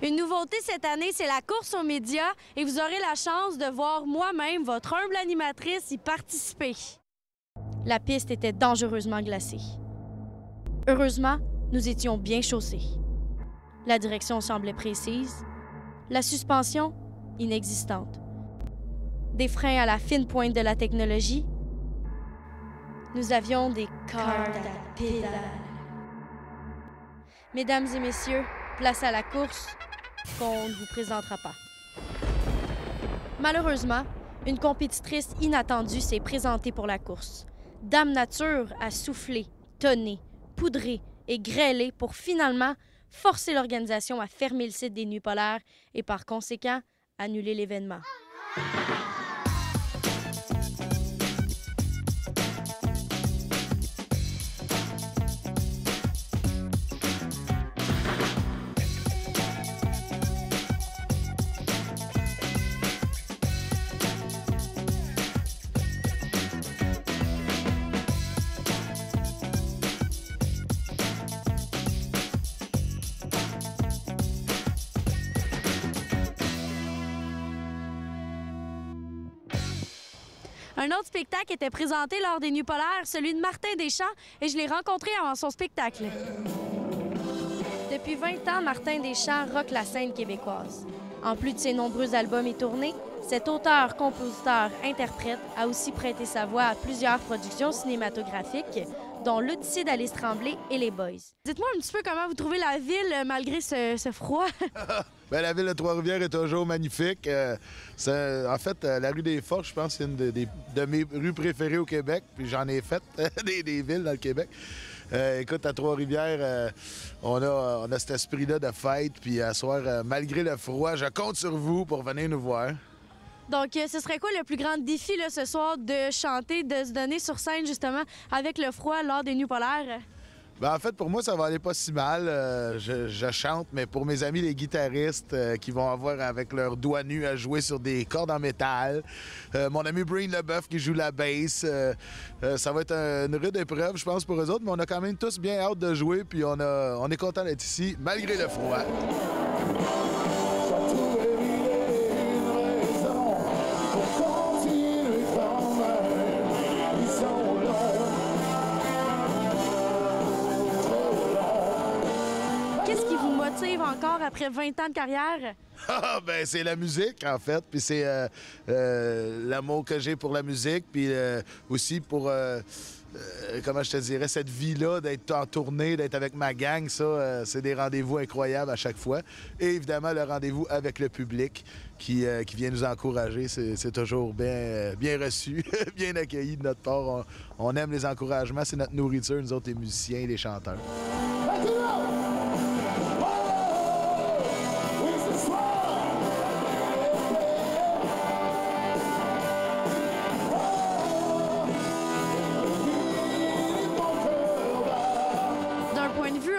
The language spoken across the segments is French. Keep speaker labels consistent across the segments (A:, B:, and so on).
A: Une nouveauté cette année, c'est la course aux médias et vous aurez la chance de voir moi-même, votre humble animatrice, y participer. La piste était dangereusement glacée. Heureusement, nous étions bien chaussés. La direction semblait précise, la suspension inexistante. Des freins à la fine pointe de la technologie. Nous avions des cordes à pédales. Mesdames et messieurs, place à la course qu'on ne vous présentera pas. Malheureusement, une compétitrice inattendue s'est présentée pour la course. Dame Nature a soufflé, tonné, poudré et grêlé pour finalement forcer l'organisation à fermer le site des Nuits polaires et par conséquent annuler l'événement. Un autre spectacle était présenté lors des Nuits polaires, celui de Martin Deschamps, et je l'ai rencontré avant son spectacle. Depuis 20 ans, Martin Deschamps rock la scène québécoise. En plus de ses nombreux albums et tournées, cet auteur, compositeur, interprète a aussi prêté sa voix à plusieurs productions cinématographiques, dont L'Odyssée d'Alice Tremblay et Les Boys. Dites-moi un petit peu comment vous trouvez la ville malgré ce froid.
B: Bien, la ville de Trois-Rivières est toujours magnifique. En fait, la rue des Forges, je pense, c'est une de mes rues préférées au Québec. Puis j'en ai fait des villes dans le Québec. Écoute, à Trois-Rivières, on a cet esprit-là de fête. Puis à soir, malgré le froid, je compte sur vous pour venir nous voir.
A: Donc, ce serait quoi le plus grand défi là, ce soir de chanter, de se donner sur scène justement avec le froid lors des Nuits polaires?
B: Bien, en fait, pour moi, ça va aller pas si mal. Je chante, mais pour mes amis les guitaristes qui vont avoir avec leurs doigts nus à jouer sur des cordes en métal, mon ami Breen Leboeuf qui joue la bass, ça va être une rude épreuve, je pense, pour eux autres, mais on a quand même tous bien hâte de jouer, puis on est content d'être ici, malgré le froid.
A: Encore après 20 ans de carrière?
B: Ah, ben c'est la musique, en fait. Puis c'est l'amour que j'ai pour la musique. Puis aussi pour, comment je te dirais, cette vie-là, d'être en tournée, d'être avec ma gang. Ça, c'est des rendez-vous incroyables à chaque fois. Et évidemment, le rendez-vous avec le public qui vient nous encourager. C'est toujours bien reçu, bien accueilli de notre part. On aime les encouragements. C'est notre nourriture, nous autres, les musiciens et les chanteurs.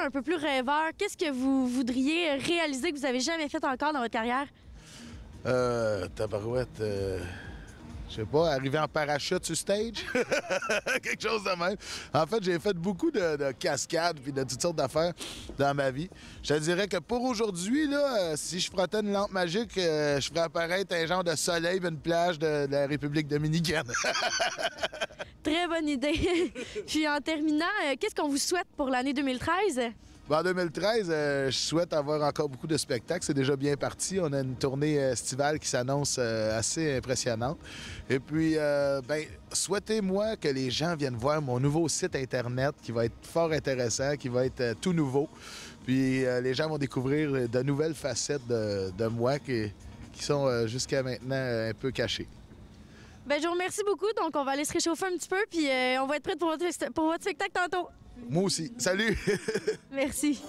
A: Un peu plus rêveur, qu'est-ce que vous voudriez réaliser que vous n'avez jamais fait encore dans votre carrière?
B: Tabarouette, je sais pas, arriver en parachute sur stage? Quelque chose de même. En fait, j'ai fait beaucoup de cascades puis de toutes sortes d'affaires dans ma vie. Je te dirais que pour aujourd'hui, là, si je frottais une lampe magique, je ferais apparaître un genre de soleil et une plage de la République dominicaine.
A: Très bonne idée. Puis en terminant, qu'est-ce qu'on vous souhaite pour l'année 2013?
B: En 2013, je souhaite avoir encore beaucoup de spectacles. C'est déjà bien parti. On a une tournée estivale qui s'annonce assez impressionnante. Et puis, souhaitez-moi que les gens viennent voir mon nouveau site Internet qui va être fort intéressant, qui va être tout nouveau. Puis, les gens vont découvrir de nouvelles facettes de moi qui sont jusqu'à maintenant un peu cachées.
A: Bien, je vous remercie beaucoup. Donc, on va aller se réchauffer un petit peu, puis on va être prêts pour votre spectacle tantôt.
B: Moi aussi. Salut!
A: Merci.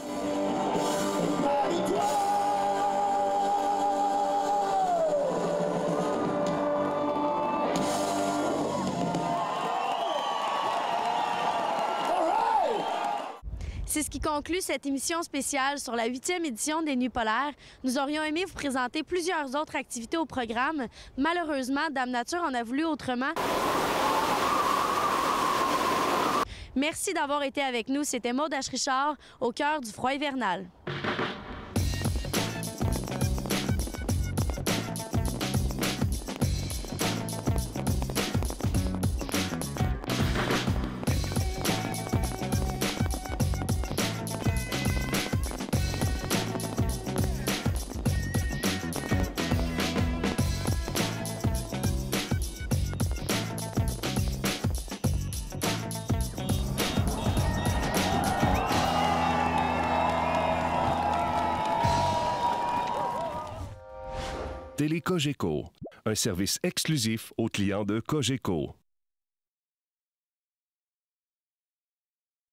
A: C'est ce qui conclut cette émission spéciale sur la 8e édition des Nuits polaires. Nous aurions aimé vous présenter plusieurs autres activités au programme. Malheureusement, Dame Nature en a voulu autrement. Merci d'avoir été avec nous. C'était Maude H. Richard au cœur du froid hivernal.
C: Télé Cogeco, un service exclusif aux clients de Cogeco.